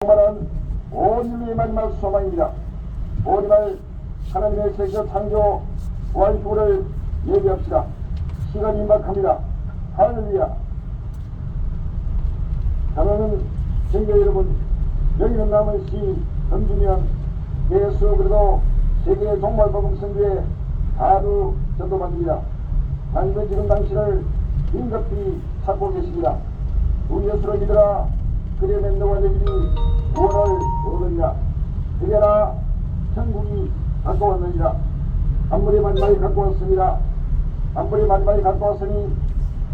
말한 온 인류의 마지막 소망입니다. 오리말 하나님의 세계 창조 부활 주를 예비합시다. 시간이 임박합니다. 할렐루야. 자녀는 생계 여러분, 여기는 남은 시 던지면 예수 그리고 세계 종말복음 선교에 다루 전도받습니다. 하나님은 지금 당신을 긴급히 찾고 계십니다. 우리 예수를 믿으라. 그리하면 너와 내 집이 구원을 얻으리라. 그게나 천국이 갖고 왔느니라. 아무리 만만히 갖고 왔습니다. 아무리 만만히 갖고 왔으니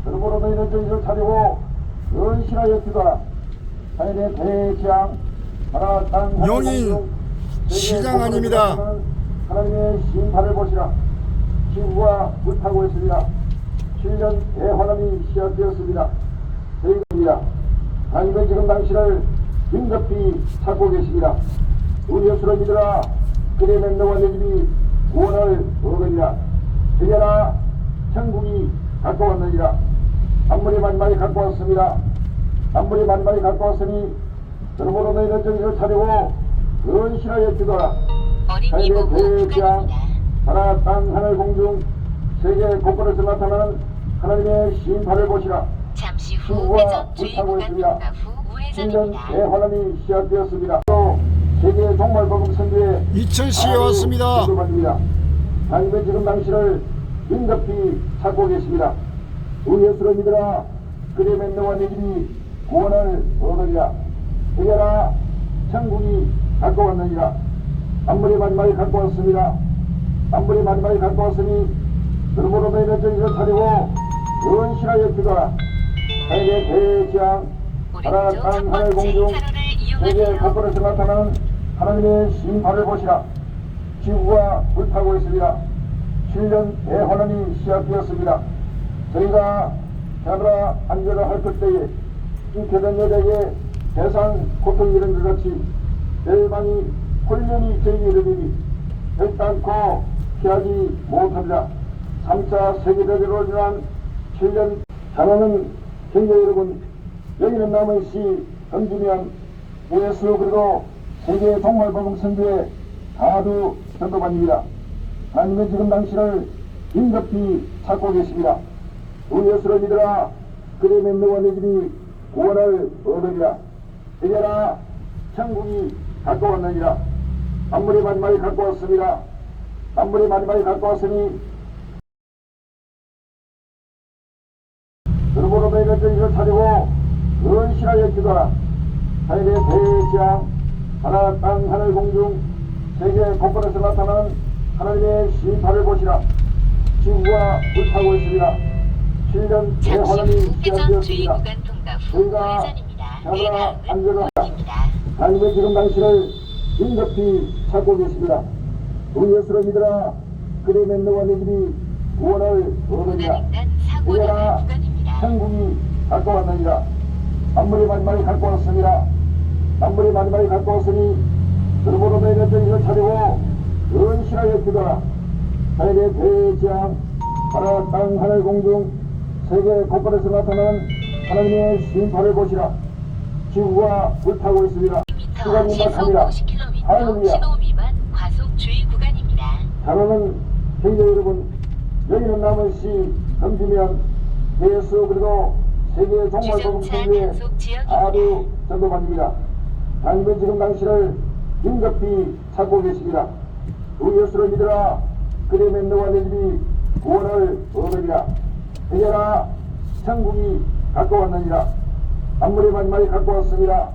그러므로 너희는 정신을 차리고 은신하여 기도하라. 하나님의 대지향 하나 땅 용인 시장 아닙니다. 하나님의 심판을 보시라. 지구가 불타고 있습니다. 7년 대환란이 시작되었습니다. 저희입니다. 하나님은 지금 당신을 긴급히 찾고 계십니다. 우리 예수를 믿으라. 그리하면 너와 내 집이 구원을 얻으리라. 그게나 천국이 갖고 왔느니라. 아무리 만만히 갖고 왔습니다. 아무리 만만히 갖고 왔으니 그러므로 너희는 정신을 차리고 은신하여 기도하라. 하나님의 대지향 하나 땅 하늘 공중 세계 곳곳에서 나타나는 하나님의 심판을 보시라. 잠시 후 지구가 회전 주의 불타고 구간 있습니다. 통과 후 7년 우회전입니다. 대환란이 시작되었습니다. 또 세계 종말복음 선교에 이천시에 왔습니다. 하나님은 지금 당신을 긴급히 찾고 계십니다. 우리 예수를 믿으라. 그리하면 너와 내 집이 구원을 얻으리라. 그게나 천국이 갖고 왔느니라. 아무리 만만히 갖고 왔습니다. 아무리 만만히 갖고 왔으니 그러므로 너희는 정신을 차리고 은신하여 기도하라. 하나님의 대지향 하나 오른쪽 첫 땅 하늘 번째 공중 차로를 세계 이용하세요. 곳곳에서 나타나는 하나님의 심판을 보시라. 지구가 불타고 있습니다. 7년 대환란이 시작되었습니다. 저희가 하늘아 안전을 할 그때에 잉태된 여자에게 대상 고통이 이런 것 같이 열방이 훈련이 저희에게 이르리니 결단코 피하지 못합니다. 3차 세계대전으로 인한 7년 자녀는 경제 여러분, 여기는 남은 시 던지면 예수 그리고 세계 종말복음 선교에 다두 전도받습니다. 하나님은 지금 당신을 긴급히 찾고 계십니다. 우리 예수를 믿으라. 그리하면 너와 내 집이 구원을 얻으리라. 이제나 천국이 갖고 왔느니라. 아무리 만만히 갖고 왔습니다. 아무리 만만히 갖고 왔으니 그러므로 너희는 정신을 차리고 은신하여 기도하라. 하나님의 대지향 하나 땅 하늘 공중 세계 곳곳에서 나타나는 하나님의 심판을 보시라. 지구가 불타고 있습니다. 7년 잠시 대환란이 후 회전 주의 시작되었습니다. 구간 통과 후 저희가 우회전입니다. 하늘아 다음은 안전을 입니다. 하나님은 지금 당신을 긴급히 찾고 계십니다. 우리 예수를 믿으라. 그리하면 너와 내 집이 구원을 얻으리라. 구간횡단 사고 그게나 나갈 구간입니다. 천국이 갖고 왔느니라. 아무리 만만히 갖고 왔습니다. 아무리 만만히 갖고 왔으니 그러므로 너희는 정신을 차리고 은신하여 기도하라. 하나님의 대지향 하나 땅 하늘 공중 세계 곳곳에서 나타나는 하나님의 심판을 보시라. 지구가 불타고 있습니다. 시간이 시속 임박합니다. 50km 할렐루야. 신호 위반 과속 주의 구간입니다. 자녀는 경제 여러분, 여기는 남은 시 던지면 예수 그리고 세계 종말복음 주정차 선교에 단속 지역입니다. 다두 전도받습니다. 하나님은 지금 당신을 긴급히 찾고 계십니다. 우리 예수를 믿으라. 그리하면 너와 내 집이 구원을 얻으리라. 이제나 천국이 갖고 왔느니라. 아무리 만만히 갖고 왔습니다.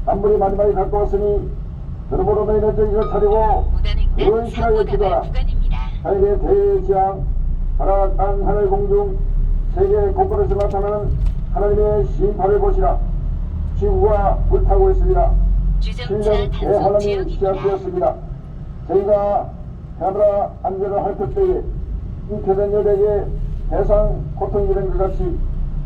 아무리 만만히 갖고 왔으니 그러므로 너희는 정신을 차리고 무단횡단 은신하여 사고 기도하라. 나갈 구간입니다. 하나님의 대지향 하나 땅 하늘 공중 세계 곳곳에서 나타나는 하나님의 심판을 보시라. 지구가 불타고 있습니다. 주정차 7년 단속 대환란이 지역입니다. 시작되었습니다. 저희가 하늘아 안전을 할 그때에 잉태된 여자에게 대상 고통이 이런 것 같이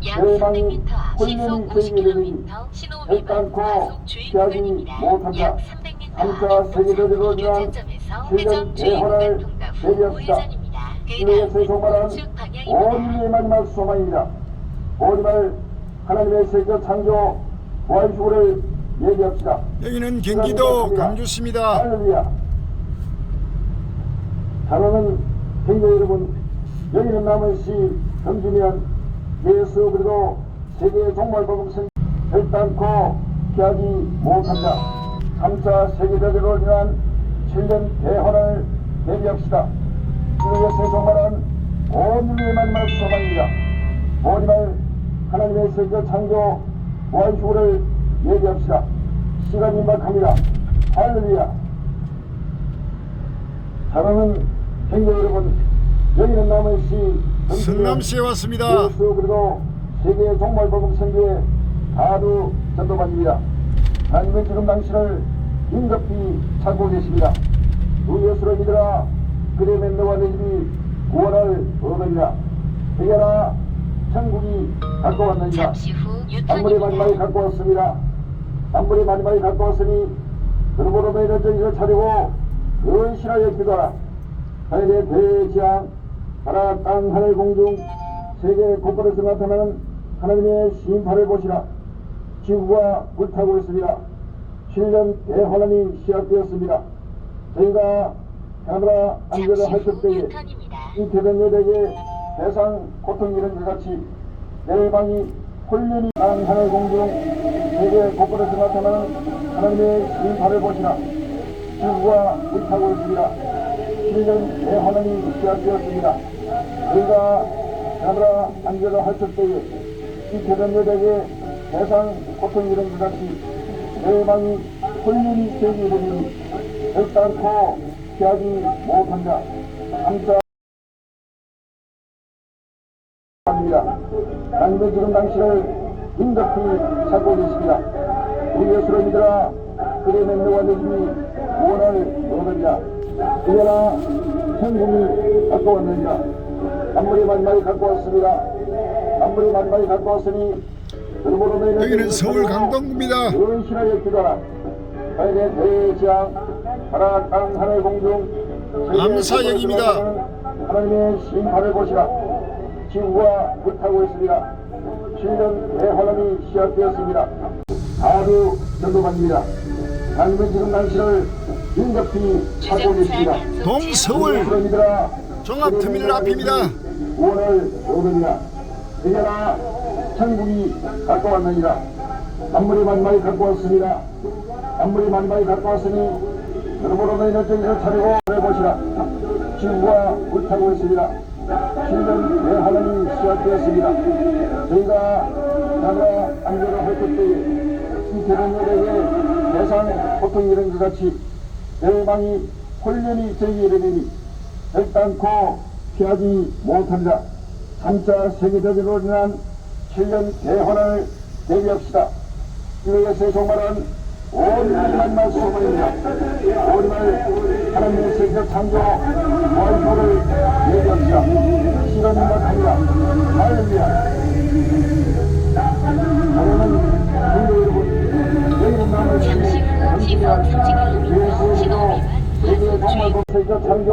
약 열방이 300m 훈련이 시속 저희에게 이르니 50km 신호 위반 결단코 과속 주의 피하지 구간입니다. 못합니다. 약 300m 3차 세계대전으로 인한 교차점에서 7년 회전 주의 구간 대환란을 통과 후 대비합시다. 우회전입니다. 그 인류의 다음은 세속만한 우측 온 방향입니다. 인류의 마지막 소망입니다. 오리발 하나님의 세계 창조 부활 주를 예비합시다. 여기는 경기도 광주시입니다. 할렐루야. 사랑하는 행자 여러분, 여기는 남은시 경주면 예수 그리도 세계 종말복음선 결단코 피하지 못한다. 3차 세계대전으로 인한 7년 대환을 대비합시다. 주의 종말은 온 인류의 마지막 소망입니다. 오리말 하나님의 세계 창조 무한휴를 예비합시다. 시간이 임박합니다. 할렐루야. 사랑하는 행자 여러분, 여기는 남은시 성남시에 왔습니다. 예수 그리도 세계 종말복음 선교의 가루 전도반입니다. 하나님은 지금 당신을 긴급히 찾고 계십니다. 주 예수를 믿으라. 그러면 너와 내 집이 구원을 얻으리라. 그게나 천국이 갖고 왔느니라. 잠시 후 만물의 마지막에 유턴입니다. 갖고 왔습니다. 만물의 마지막에 갖고 왔으니 그러므로 너희는 정신을 차리고 근신하여 기도하라. 하늘의 대지향 바다 땅 하늘 공중 세계 곳곳에서 나타나는 하나님의 심판을 보시라. 지구가 불타고 있습니다. 7년 대환란이 시작되었습니다. 저희가 카메라 안전을 잠시 할 후 때에 유턴입니다. 이 대변 여백의 대상 고통 이런 것 같이 내일방이 혼련이 땅 하늘 공중 세계 곳곳에서 나타나는 하나님의 심판을 보시라. 지구가 불타고 있습니다. 7년 대환란이 시작되었습니다. 저희가 카메라 안전을 할 때에 이 대변 여백의 대상 고통 이런 것 같이 내일방이 혼련이 제기되니 결단코 피하지 못한다. 3차 합니다. 하나님은 지금 당신을 긴급히 찾고 계십니다. 우리 예수를 믿으라. 그러면 너와 내 집이 구원을 얻으리라. 그러나 천국이 갖고 왔느니라. 만물의 마지막에 갖고 왔습니다. 만물의 마지막에 갖고 왔으니 그러므로 너희는 여기는 서울 강동구입니다. 근신하여 기도하라. 하늘의 대지향 바다 땅 하늘 공중 암사역입니다. 하나님의 심판을 보시라. 지구가 불타고 있습니다. 7년 대환란이 시작되었습니다. 가루 전도반입니다. 하나님은 지금 당신을 긴급히 찾고 계십니다. 동서울 믿으라. 종합터미널 앞입니다. 구원을 얻으리라. 그러나 천국이 갖고 왔느니라. 만물의 마지막에 갖고 왔습니다. 만물의 마지막에 갖고 왔으니 그러므로 너희는 정신을 차리고 해보시라. 지구가 불타고 있습니다. 7년 대환란이 시작되었습니다. 저희가 나라 안전을 할 때에 이 대변여에게 대상 고통 이런 것 같이 멸망이 혼련이 저희에 이르니 결단코 피하지 못합니다. 3차 세계대전으로 인한 7년 대환란을 대비합시다. 이것의 종말은 온 마지막 소망입니다. 오리말 하나님의 세계 창조 완수를 예비합시다. 시간이 임박합니다. 할렐루야. 하나님은 군대 여러분, 여기는 남은 잠시 후 시속 30km 신호 위반 세계 과속 주의 종말국 세계 창조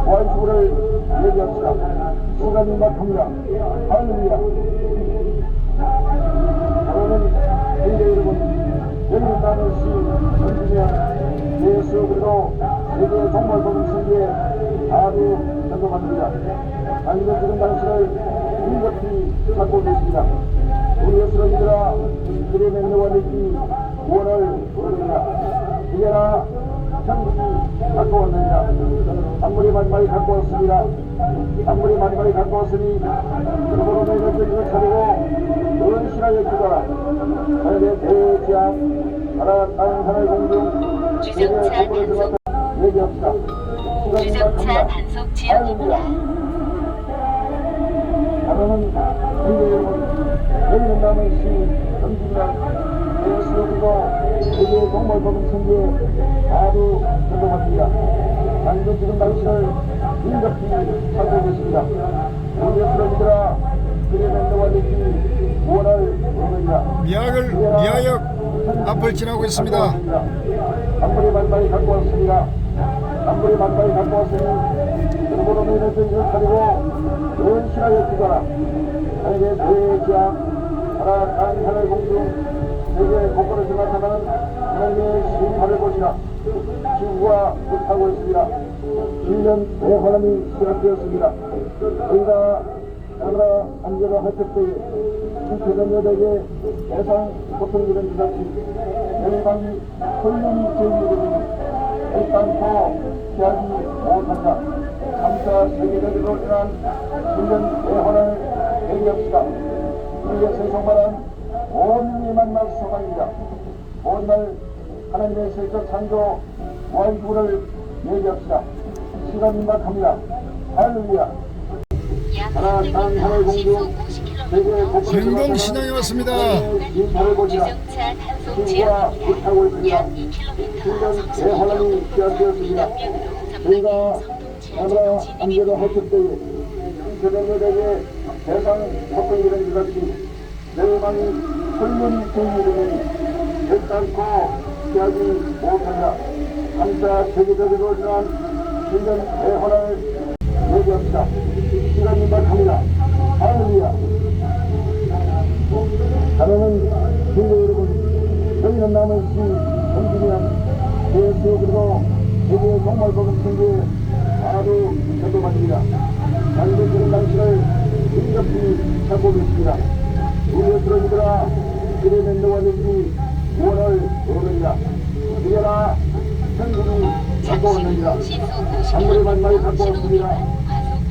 완수를 예비합시다. 시간이 임박합니다. 할렐루야. 하나님은 군대 여러분, 여기는 나는 시 전주면 예수 그리도 세계 종말복음 선교의 가루 전도반입니다. 하나님은 지금 당신을 긴급히 찾고 계십니다. 우리 예수를 믿으라. 그러면 너와 내 집이 구원을 얻으리라. 이게나 천국이 갖고 왔느니라. 만물의 마지막에 갖고 왔습니다. 만물의 마지막에 갖고 왔으니 그러므로 너희는 정신을 차리고 근신하여 기도하라. 하늘의 대지향 바다 땅 하늘 공중 주정차 단속 얘기합시다. 시간이 주정차 임박합니다. 단속 지역입니다. 하나는 군대 여러분, 여기는 남은 시 경주면 예수 그리도 세계 종말복음 선교의 가루 전도반입니다. 하나님은 지금 당신을 긴급히 찾고 계십니다. 우리 예수를 믿으라. 그러면 너와 내 집이 구원을 얻으리라. 미아역 앞을 지나고 있습니다. 만물의 마지막에 갖고 왔습니다. 만물의 마지막에 갖고 왔으니 그러므로 너희는 정신을 차리고 근신하여 기도하라. 하늘의 대지향 바다 땅 하늘 공중 세계 곳곳에서 나타나는 하나님의 신발을 보시라. 지구가 불타고 있습니다. 1년 대환란이 시작되었습니다. 저희가 나라 안전을 할 때에 대전여대에 대상 고통이라는 주같이 열방이 홀륜이 제일이니 일단토 피하지 못한다. 감사 세계적으로 인한 1년 대환란을 대비합시다. 우리의 세상만한 온 이만날 소망입니다. 오늘 하나님의 세계 창조 와이구를 얘기합시다. 시간 임박합니다. 할렐루야. 약 하나님 하늘 300m, 시속 공중 50km. 세계 곳곳에서 경동 시장에 왔습니다. 인사를 보시라. 주정차 단속 지구가 불타고 지역입니다. 약 있습니다. 2km 신년 성수기 대환란이 시작되었습니다. 저희가 나라 안전을 할 때에 세대들에게 대상 고통이라는 것 같이 멸망이 홀륜이 되니 결단코 피하지 못한다. 감사 세계적으로 일어난 신년 대환란을 얘기합시다. 시간 임박합니다. 할렐루야. 하나는 주여 여러분, 저희는 남은 시 현진이한 예수 그리고 세계 정말 복음 천국에 하루 전도받습니다. 자기들 그런 당신을 인급히 찾고 계십니다. 우리의 그러니더라 그의 맹도가 되지 구원을 얻으리라. 이제나 천국이 갖고 왔느니라. 단물의 만마에 갖고 왔습니다.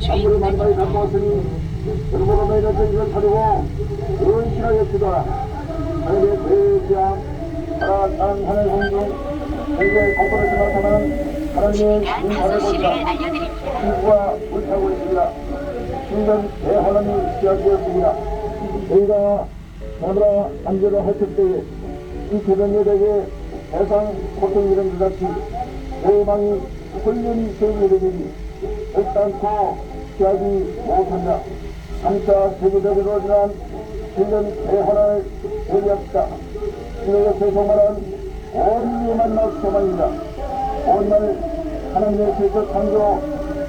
단물의 만마에 갖고 왔으니 여러분은 너희는 저기를 타려고 은실하여 주더라. 하늘의 대지양 나라 땅 하늘 공중 세계 곳곳에서 나타나는 하나님의 인사를 보시라. 지구가 불타고 있습니다. 신년 대환란이 시작되었습니다. 저희가 나라 안전을 할 때에 이 대전여대에 대상 고통이라는 것 같이 대망이 홀륜이 되니 결단코 피하지 못한다. 감사 세계적으로 일어난 신년 대환란을 얘기합시다. 주의 세상만한 온 이에 만날 소망입니다. 오늘 하나님의 세계 창조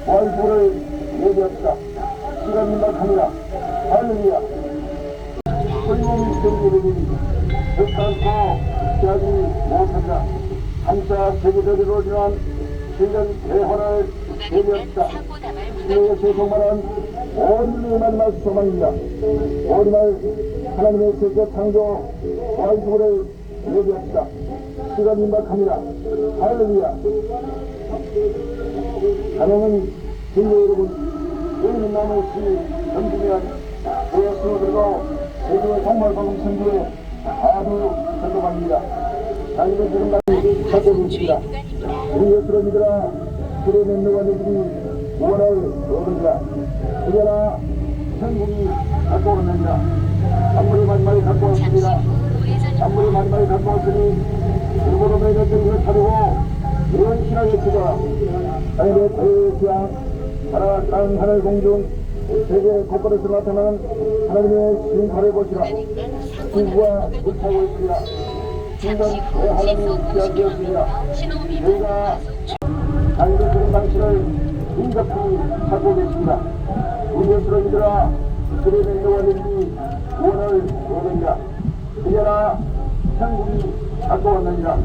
와이프를 얘기합시다. 시간 임박합니다. 할렐루야. 홀륜이 되니 결단코 피하지 못한다. 감사 세계적으로 일어난 신년 대환란을 얘기합시다. 주의 세상만한 온 이에 만날 소망입니다. 오늘 하나님의 세계 창조 와이프를 얘기합시다. 시간 임박합니다. 할렐루야. 하나님은 주여 여러분, 우리는 남은 시 전주면 예수 그리고 세계 정말 복음 선교에 하루 전도받습니다. 자기는 그런 것을 찾고 계십니다. 우리 예수를 믿으라. 그의 맹도가 되시니 구원을 얻으리라. 이제나 천국이 갖고 오느니라. 단물이 만마이 갖고 왔습니다. 단물이 만마이 갖고 왔으니 일본어 매일 등을 타려고 이런 신앙에 주더라. 하늘의 대지양 나라 땅 하늘 공중 세계 곳곳에서 나타나는 하나님의 신발을 보시라. 지구가 불타고 있습니다. 신년 대환란이 시작되었습니다. 저희가 자기의 그런 당신을 인급히 찾고 계십니다. 우리 예수를 믿으라. 그의 맹도가 되니 구원을 얻으리라. 이제나 천국이 갖고 왔느니라.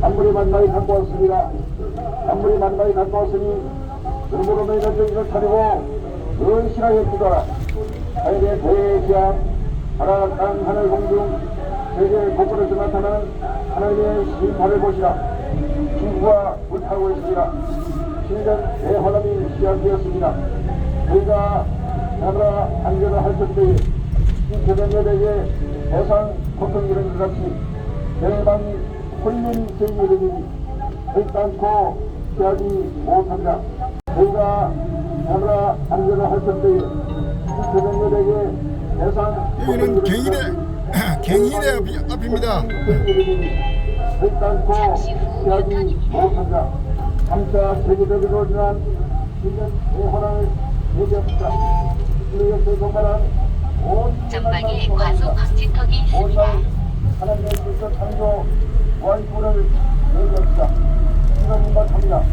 단물이 만마이 갖고 왔습니다. 단물이 만마이 갖고 왔으니 여러분은 너희는 저기를 타려고 은실하여 주더라. 하늘의 대지양 나라 땅 하늘 공중 세계 곳곳에서 나타나는 하나님의 신발을 보시라. 지구가 불타고 있습니다. 신년 대환란이 시작되었습니다. 저희가 나라 안전을 할 때에 이 대전여대에 대상 고통이라는 것 같이 대방이 홀륜이 되니 결단코 피하지 못한다. 저희가 나라 안전을 할 때에 이 대전여대에 대상 여기는 갱일의 앞입니다. 결단코 피하지 못한다. 감사 세계적으로 일어난 신년 대환란을 얘기합시다. 우리의 세상만한 전방에 과속 방지턱이 있습니다. 하나님의 세계 창조 와이프를 얘기합시다. 시간 임박합니다.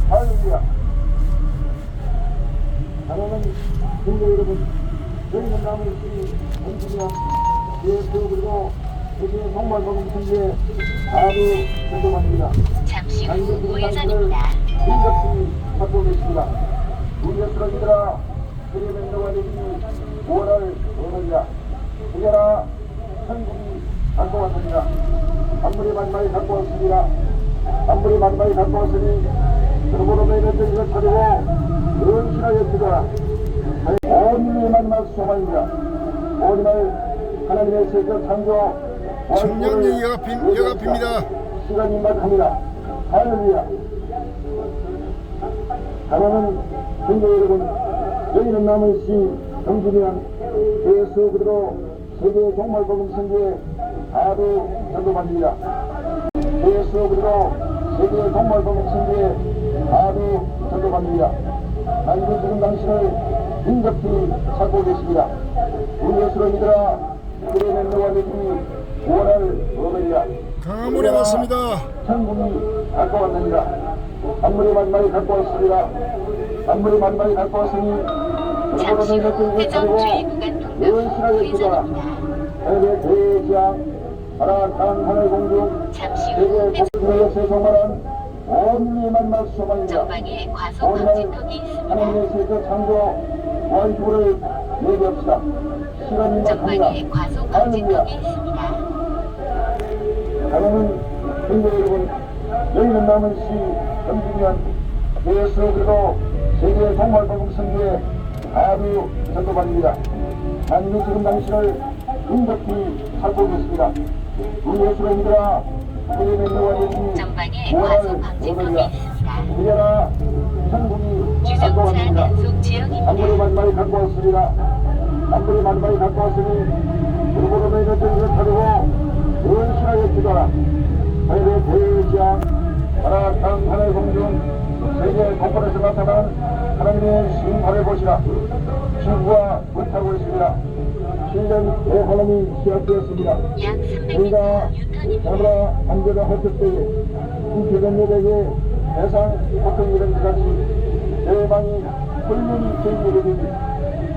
할렐루야. 하나님은 주여 여러분, 저희는 남은 시 현진이야 예수 그리고 세계 동말법은 승리에 하루 전도받습니다. 잠시 후 우회전입니다. 인격히 받고 계십니다. 우리의 쓰러지더라 그의 맹도가 되니 5월을 얻으리라. 그게라 천국이 갖고 왔습니다. 아무리 만만히 갖고 왔습니다. 아무리 만만히 갖고 왔으니 그러므로 너희는 저기서 차리고 은신하여 기도하라. 온 인류의 마지막 소망입니다. 온 인을 하나님의 세계 창조 청량리 여갑입니다. 시간이 임박합니다. 할렐루야. 하나는 성도 여러분, 여기는 남은 시 정준이한 예수 그대로 세계 종말복음 선교에 하루 전도받습니다. 예수 그대로 세계 종말복음 선교에 하루 전도받습니다. 하나님은 지금 당신을 인격히 찾고 계십니다. 우리 예수를 믿으라. 그의 맹도가 되니 구원을 얻으리라. 강화문에 왔습니다. 천국이 갖고 왔느니라. 아무리 만만히 갖고 왔으리라. 아무리 만만히 갖고 왔으니 잠시 후 회전 주의 구간 통로 우회전입니다. 하늘의 대지양 바라 땅 하늘 공중 잠시 세계 후 회전 복음의 세상만한 온 인류의 만날 소망입니다. 전방에 과속 방지턱이 있습니다. 하나님의 세계 창조 원주를 얘기합시다. 시간이 임박합니다. 전방에 과속 할렐루야. 방지턱이 있습니다. 하나는 성도 여러분, 여기는 남은 시 정준이한 예수 그리스도 세계 종말복음 선교에 하루 전도받습니다. 하나님이 지금 당신을 인격히 찾고 계십니다. 우리 예수를 믿으라. 그의 맹도가 되니 전방에 구원을 과속 방지턱이 얻으리라. 있습니다. 그러나 천국이 갖고 주정차 왔습니다. 단속 아무리 지역입니다. 만만히 갖고 왔으리라. 아무리 만만히 갖고 왔으니 그러므로 너희는 저기를 타려고 은신하여 기도하라. 하늘의 대지양 바라 땅 하늘 공중 세계 곳곳에서 나타난 하나님의 신발을 보시라. 지구가 불타고 있습니다. 7년 대환란이 시작되었습니다. 약 우리가 300m 유턴입니다. 잡으라 안전을 할 때에 인기전열에게 대상 보통 이런 같이 대방이 훌륭히 제기되니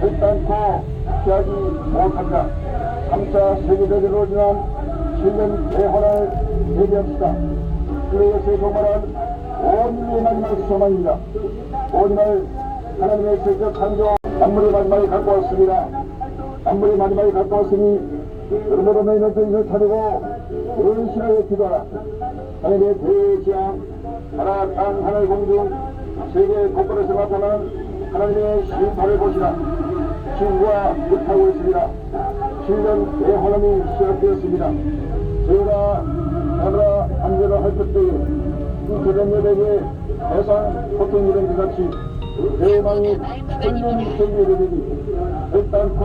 결단코 피하지 못합니다. 3차 세계대전으로 지난 7년 대환란을 대비합시다. 그것에 도말한 온 인류의 마지막 소망입니다. 오늘 하나님의 세계 창조 아무리 마지막에 갖고 왔습니다. 아무리 마지막에 갖고 왔으니 그러므로 너희는 저기를 차리고 은신하여 기도하라. 하늘의 대지양 바라 땅 하늘 공중 세계 곳곳에서 나타난 하나님의 신발을 보시라. 지구가 불타고 있습니다. 7년 대환란이 시작되었습니다. 저희가 하늘아 안전을 할 때에 이 대전여대에 대상 보통 이런 것 같이 대망이 훌륭히 생기되니 결단코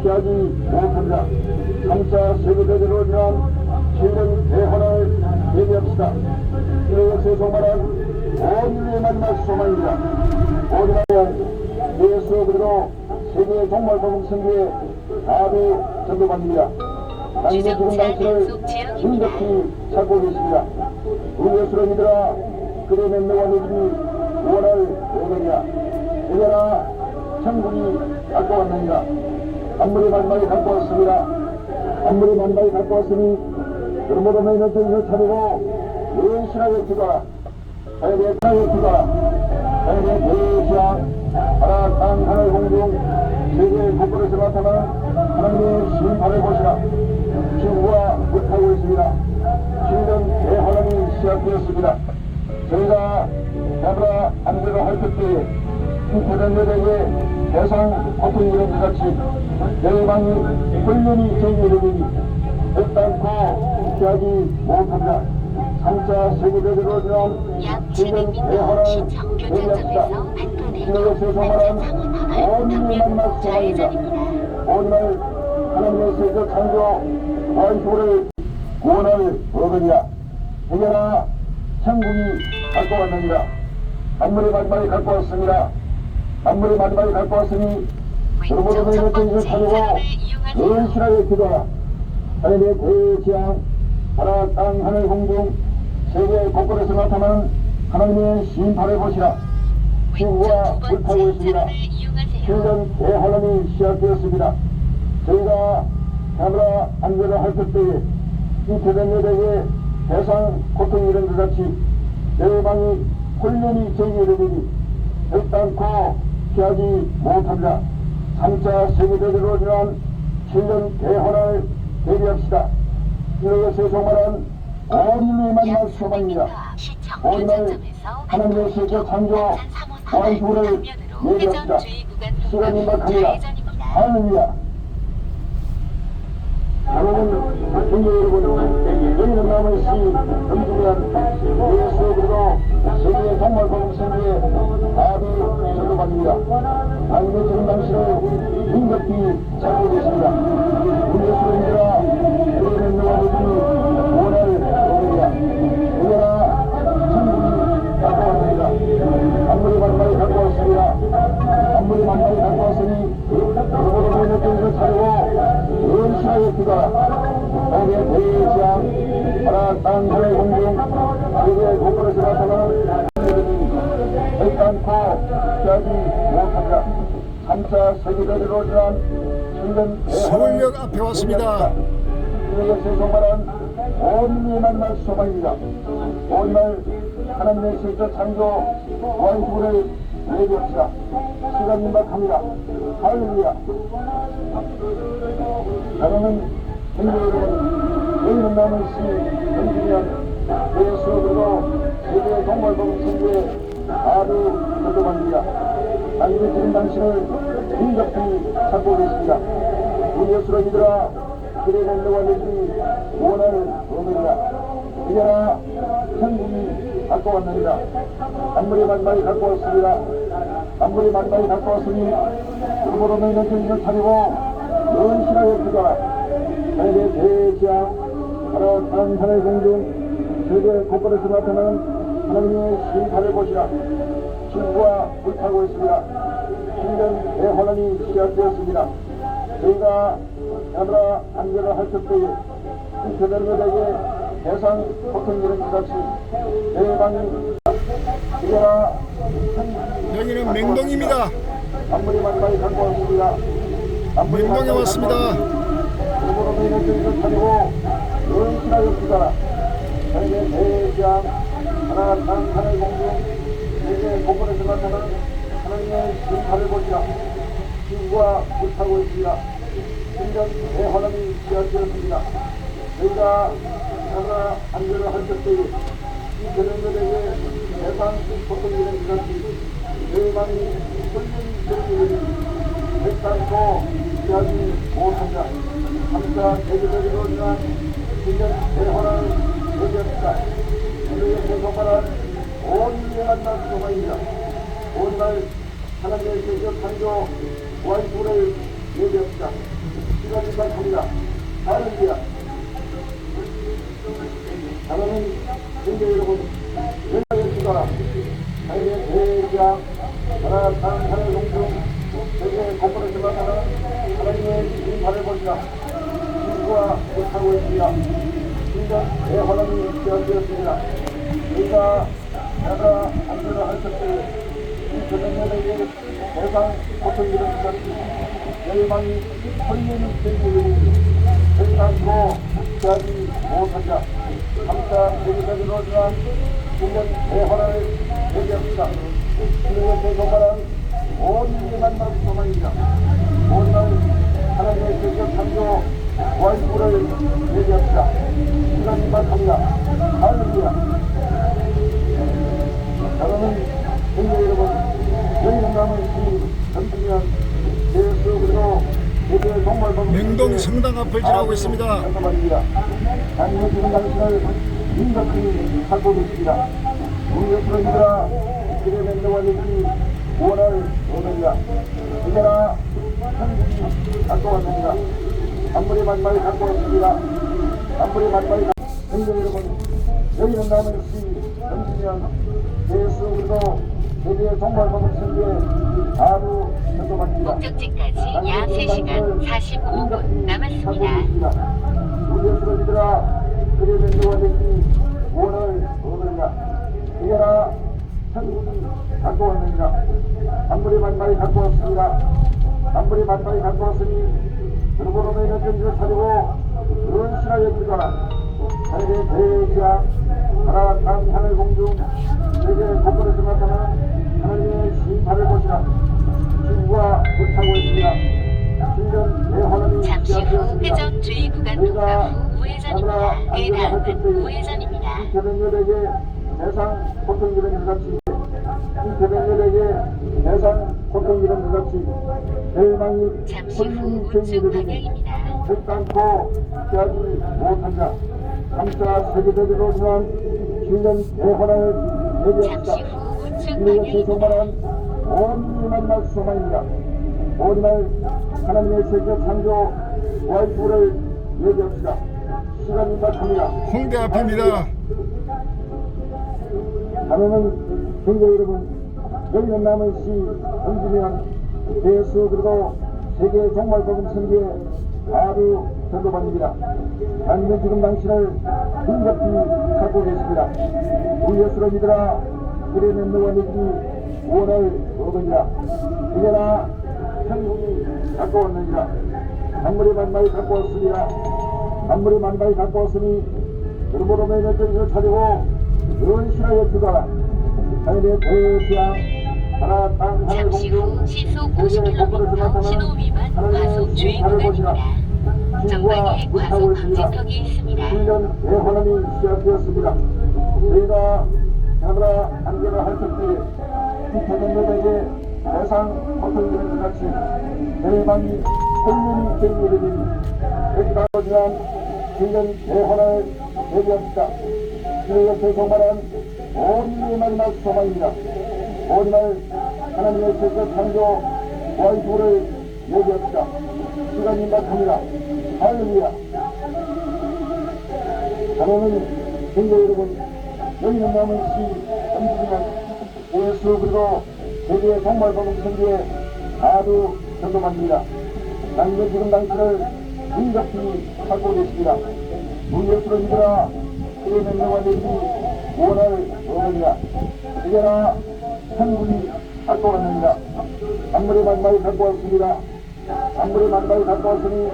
피하지 못합니다. 3차 세계대전으로 지난 7년 대환란을 대비합시다. 이것에 소망한 온 인류의 마지막 소망입니다. 오늘은 예수 그리스도 세계 종말복음 선교에 하루 전도받습니다. 당신은 지금 당신을 인격히 찾고 계십니다. 우리 예수를 믿으라. 그의 맹도가 되니 구원을 얻으리라. 그러나 천국이 갖고 왔느니라. 아무리 만만히 갖고 왔습니다. 아무리 만만히 갖고 왔으니 그러므로 너희는 저기를 차리고 은신하여 기도하라. 하늘의 땅에 기도하라. 하늘의 대지양 바라 땅 하늘 공중 세계 곳곳에서 나타난 하나님의 신발을 보시라. 지구가 불타고 있습니다. 7년 대환란이 시작되었습니다. 저희가 야브라 안배를 할 때에 이 대전여대에 대상 보통 이런 것 같이 열방이 훌륭히 정리되니 결단코 피하지 못합니다. 3차 세계대전으로 지난 약 7년 700m 대환란 시청 대비합시다. 교차점에서 이것에 소망한 온 인류의 마지막 소망입니다. 오늘 하나님의 세계 창조 원수를 구원을 얻으리라. 그러나 천국이 갖고 왔느니라. 아무리 마지막에 갖고 왔습니다. 아무리 마지막에 갖고 왔으니 그러므로 너희는 저기를 차리고 은신하여 기도하라. 하늘의 대지양 바라 땅 하늘 공중 세계 곳곳에서 나타나는 하나님의 신발을 보시라. 지구가 불타고 있습니다. 7년 대환란이 시작되었습니다. 저희가 카메라 안전을 할 때에 이태된 여백의 대상 고통 이런 것 같이 대방이 홀연히 제기되니 결단코 피하지 못합니다. 3차 세계대전으로 인한 7년 대혼을 대비합시다. 이로의 세속만한 온 인류의 만날 소망입니다. 온 날 하나님의 세계 창조 완수를 예비합시다. 시간이 막합니다. 할렐루야. 하나님, 성도 여러분, 너희는 남은 시 금중한 예수 그리고 세계의 정말 복음생의 답이 전도받습니다. 하나님의 지금 당신을 힘겹게 찾고 계십니다. 우리 예수를 믿으라. 너희는 너와 너희 원할 오느냐. 그러나 천국이 갖고 왔습니다. 아무리 만만히 갖고 왔습니다. 아무리 만만히 갖고 왔으니 그러므로 너희는 뜻을 차리고 은신하여 기도하라. 거기에 대지한 하나 땅 하늘 공중 세계의 곳곳에서 나타나는 결단코 피하지 못합니다. 3차 세계대전으로 인한 7년 서울역 앞에 왔습니다. 이에게 세속만한 온 인류의 만날 소망입니다. 오늘 하나님의 세계 창조 완수를 예비합시다. 시간 임박합니다. 할렐루야. 나는 성도 여러분, 너희는 남은 시 경중한 예수 그리고 세계의 정말 복음생의 아주 전도받습니다. 하나님의 지금 당신을 힘겹게 찾고 계십니다. 우리 예수를 믿으라. 그래 너와 너희 원할 오느니라. 이제나 천국이 갖고 왔느니라. 아무리 만만히 갖고 왔습니다. 아무리 만만히 갖고 왔으니 그러므로 너희는 정신을 차리고 연신하여 기도하라. 너희의 대지하 하나 땅 하늘 공중 세계 곳곳에서 나타나는 하나님의 심판을 보시라. 친구와 불타고 있습니다. 7년 대환란이 시작되었습니다. 저희가 야드라 안전을 할 때에 이태들에게 대상 고통 이런 것 같이 대방이 이제나 여기는 맹동입니다. 아무리 만만히 갖고 왔습니다. 맹동에 왔습니다. 그러므로 너희는 정신을 차리고 연신하여 기도하라. 너희의 대지한 하나 땅 하늘 공중 세계 곳곳에서 나타나는 하나님의 심판을 보시라. 친구와 불타고 있습니다. 7년 대환란이 시작되었습니다. 저희가 하나 안전을 할 때에 이 저녁들에게 대상 고통 이런 것 같이 대만이 홀린 정리를 결단코 피하지 못한다. 3차 세계적으로 인한 7년 대환란을 예비합시다. 우리의 세속만한 온 인류의 만날 소망입니다. 오늘 하나님의 세계 창조 완수를 예비합시다. 시간이 많습니다. 할렐루야. 하나님, 성도 여러분, 연락해 주시라. 하나님의 대지하 하나 땅 하늘 공중 세계 곳곳에서 나타나는 하나님의 심판을 보시라. 친구와 못하고 있습니다. 7년 대환란이 시작되었습니다. 저희가 나라 안전을 할 때에 이 저녁에게 대상 고통 이런 것 같이 열망이 홀리는 생기를 결단코 피하지 못한다. 3차 세계적으로 인한 7년 대환란을 예비합시다. 이는 세속만한 온 인류의 만날 소망입니다. 오늘 하나님의 세계 창조 완수를 예비합시다. 시간 임박합니다. 할렐루야. 사랑하는 성도 여러분, 여기는 남은 시 전중현 예수 그리고 세계의 정말 맹동 성당 앞을 지나고 있습니다. 하나님의 지금 당신을 힘겹게 찾고 계십니다. 우리 예수를 믿으라. 그의 맹동과 너희 원할 오느니라. 이제나 천국이 갖고 왔느니라. 아무리 만만히 갖고 왔습니다. 아무리 만만히 성도 여러분, 여기는 남은 시 전중현 예수 그리고 세계의 정말 복음생의 하루 전도받습니다. 목적지까지 약 3시간 45분 남았습니다. 우리 예수를 믿으라. 그의 맹동과 너희 원을 얻으리라. 이제나 천국이 갖고 왔느니라. 아무리 만만히 갖고 왔습니다. 아무리 만만히 갖고 왔으니 그러므로 너희는 정신을 차리고 은신하여 기도하라. 하늘의 대지하 하나 땅 하늘 공중 세계 곳곳에서 나타나는 하나님의 심판을 보시라. 지구가 불타고 있습니다. 신전 대환원이 잠시 후 시작되었습니다. 회전 주의 구간 통과 후 우회전입니다. 그 다음은 우회전입니다. 이태백열에게 대상 고통기는 그같이 이태백열에게 대상 고통기는 그같이 대망이 잠시 후 홀린 우측 생일을 방향입니다. 결단코 피하지 못한 자 3차 세계대회로 지난 7년 대환을 잠시 예비합시다. 후 우측 인류의 방향입니다. 최소만한 온 만날 소망입니다. 오늘날 하나님의 세계 창조 와이프를 예비합시다. 시간이 임박합니다. 홍대 앞입니다. 하나는 경제 여러분, 여기는 남은 시 엄지면 대수 그리고 세계 종말복음 선교의 하루 전도반입니다. 하나님은 지금 당신을 긴급히 찾고 계십니다. 우리 예수를 믿으라. 그래는 너와 네 집이 구원을 얻으리라. 그러나 천국이 가까웠느니라. 만물의 만마이 가까웠으리라. 만물의 만마이 가까웠으니 그러므로 매년 뜻을 차리고 은신하여 주가라. 하늘의 대지하 하나 땅 하늘 잠시 공중 후 시속 세계 곳곳에서 50km 나타나는 신호 위반 과속 주의 심판을 보시라. 구간입니다. 지구가 전방에 불타고 과속 있습니다. 방지턱이 있습니다. 1년 대환원이 시작되었습니다. 저희가 하나라 안개를 할 때에 이태백열에게 대상 고통기는 같이 대망이 홀린 생일이니 백다로 지난 7년 대환을 예비합시다. 이것을 정말한 오리의 마지막 소망입니다. 오리날 하나님의 세계 창조 와이프를 예비합시다. 시간이 임박합니다. 할렐루야. 하나님은 성도 여러분, 여기는 남은 시 엄지지만 예수 그리고 세계 종말복음 선교의 하루 전도만입니다. 하나님은 지금 당신을 긴급히 찾고 계십니다. 우리 예수를 믿으라. 그의 명령과 내지 구원을 얻으리라. 이제나 천국이 갖고 왔느니라. 만물의 만마이 갖고 왔습니다. 만물의 만마이 갖고 왔으니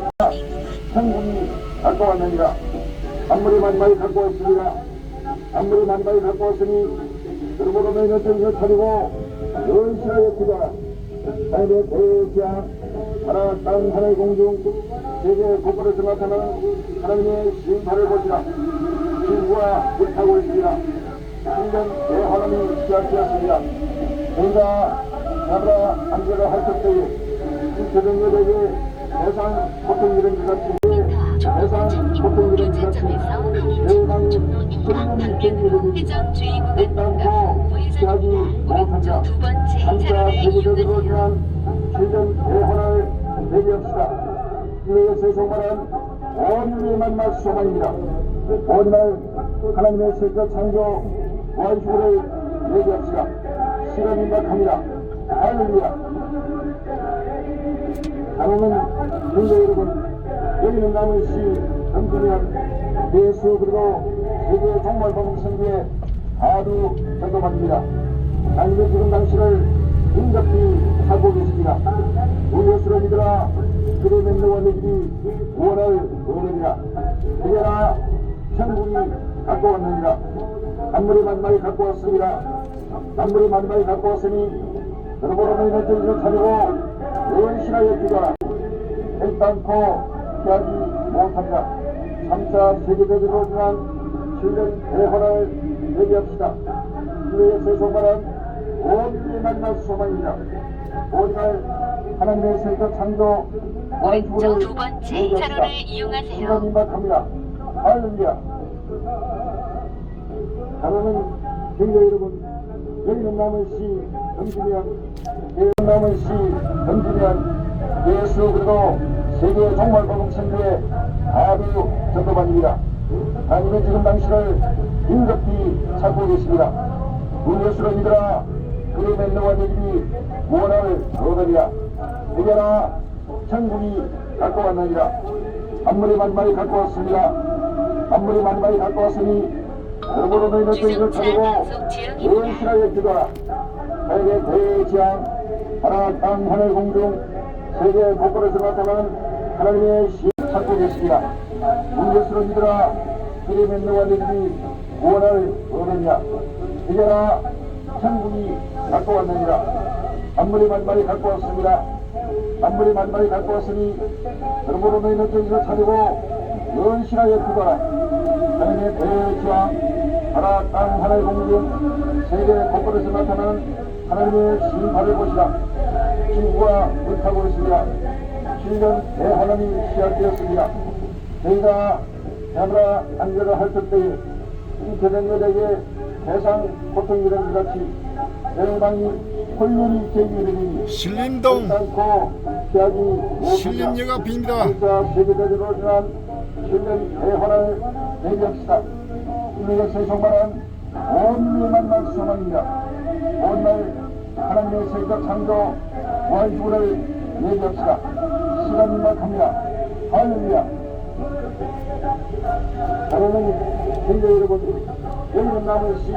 천국이 갖고 왔느니라. 만물의 만마이 갖고 왔습니다. 만물의 만마이 갖고 왔으니 그러므로 너희는 정신을 차리고 연신하여 기도하라. 하늘의 대지하 하나 땅 하늘 공중 세계 곳곳에서 나타나는 하나님의 심판을 보시라. 지구가 불타고 있습니다. 7년 대환원이 시작되었습니다. 저희가 나라 안개가 할 때에 이태백열에게 대상 고통기는 같이 대상 고통기는 같이 대망이 홀린 생일을 회전 주의 구간 통과 후 피하지 우회전입니다. 못한 자 오른쪽 두 번째 3차 차로를 세계대회로 이용하세요. 지난 7년 대환을 대비합시다. 인류에서 정말한 온유의 만날 소망입니다. 오늘날 하나님의 세계 창조 와이프를 예비합시다. 시간이 임박합니다. 할렐루야. 하나님은 성도 여러분, 여기는 남은 시 엄지면 예수 그리고 세계 종말복음 선교의 하루 전도반입니다. 하나님은 지금 당신을 긴급히 찾고 계십니다. 우리 예수를 믿으라. 그의 맹령과 내 집이 구원을 얻으리라. 그러나 천국이 갖고 왔느니라. 만물의 만마이 갖고 왔습니다. 만물의 만마이 갖고 왔으니 그러므로 너희는 정신을 차리고 연신하여 기도하라. 결단코 피하지 못한 자 3차 세계대회로 지난 7년 대환을 예비합시다. 주의 세속만한 온유의 만날 소망입니다. 오늘날 하나님의 세계 창조 왼쪽 두 번째 차로를 이용하세요. 시간이 임박합니다. 할렐루야. 하나는 경제 여러분, 여기는 남은 시 던지면 여기는 남은 시 던지면 예수 그리고 세계 종말복음 선교의 하루 전도반입니다. 하나님은 지금 당신을 긴급히 찾고 계십니다. 우리 예수를 믿으라. 그의 맹령과 내 집이 구원을 얻으리라. 이제나 천국이 갖고 왔느니라. 만물의 만마이 갖고 왔습니다. 만물의 만마이 갖고 왔으니 그러므로 너희는 정신을 차리고 연신하여 기도하라. 하늘의 대지하 하나 땅 하늘 공중 세계 곳곳에서 나타나는 하나님의 신 찾고 계십니다. 우리 예수를 믿으라. 길에 맺는 되리니 구원할 어른이야. 이제나 천국이 갖고 왔느니라. 만물이 만물이 갖고 왔습니다. 만물이 만물이 갖고 왔으니 그러므로 너희는 정신을 차리고 연실하여 기도하라. 하나님의 대지왕 하나 땅 하나의 공중 세계 곳곳에서 나타나는 하나님의 심판을 보시라. 지구가 불타고 있습니다. 7년 대환란이 시작되었습니다. 저희가 하늘아 안전을 할 때에 잉태된 여자에게 대상 고통이 이런 것 같이 대방이 혼련이 제기되니 신림동 않고 피하기 신림역 앞입니다. 진짜 세계대적으로 일어난 7년 대환란을 대비합시다. 인류의 세속만한 온 인류의 만만 소망입니다. 오늘 하나님의 세계적 창조 무한주를 예비합시다. 시간이 막합니다. 할렐루야. 사랑하는 형제 여러분, 여기는 남은 시